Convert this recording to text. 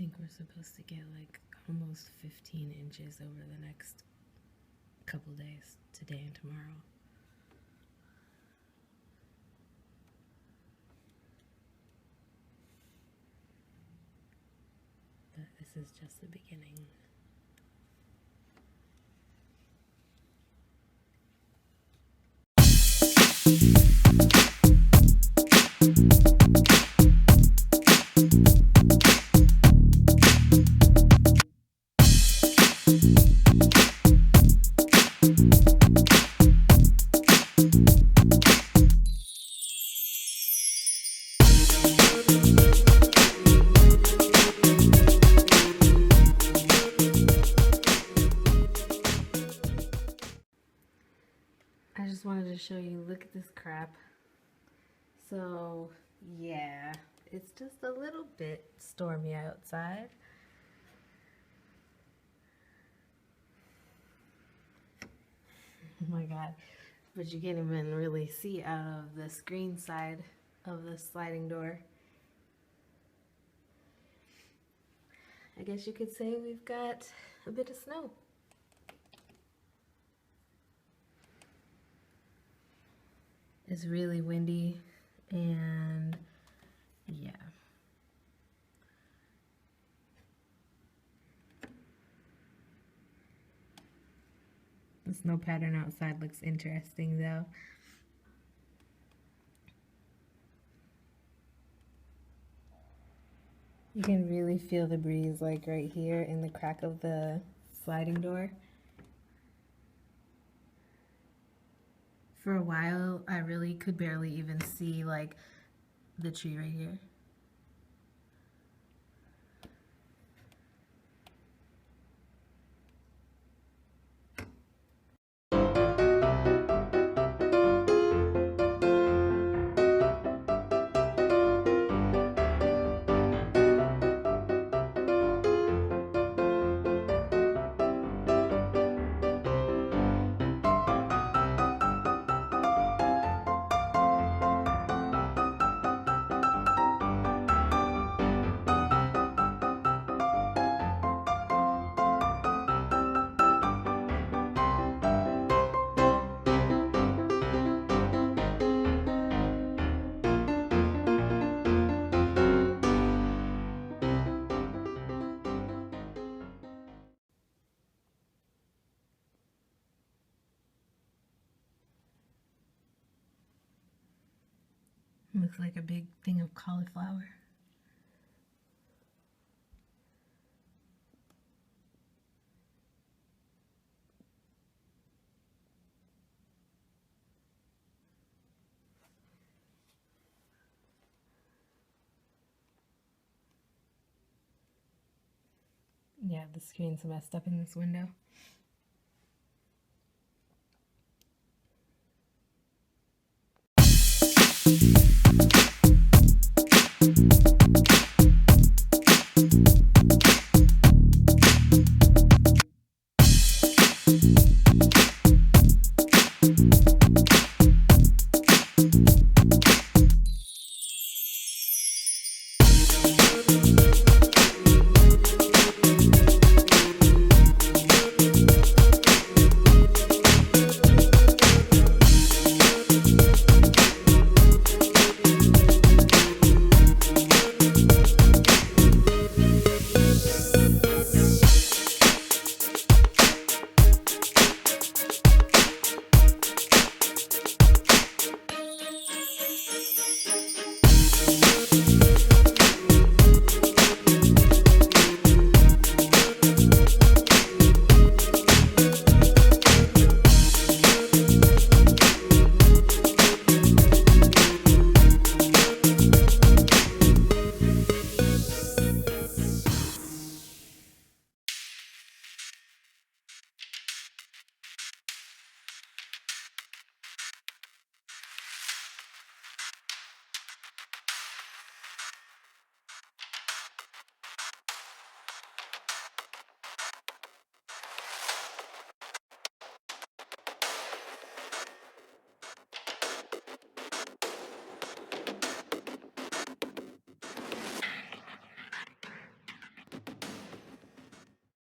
think we're supposed to get like almost 15 inches over the next couple days, today and tomorrow. But this is just the beginning. I just wanted to show you, look at this crap. So yeah, it's just a little bit stormy outside. Oh my god, but you can't even really see out of the screen side of the sliding door. I guess you could say we've got a bit of snow. It's really windy, and yeah. The snow pattern outside looks interesting though. You can really feel the breeze like right here in the crack of the sliding door. For a while, I really could barely even see like the tree right here. Looks like a big thing of cauliflower. Yeah, the screen's messed up in this window.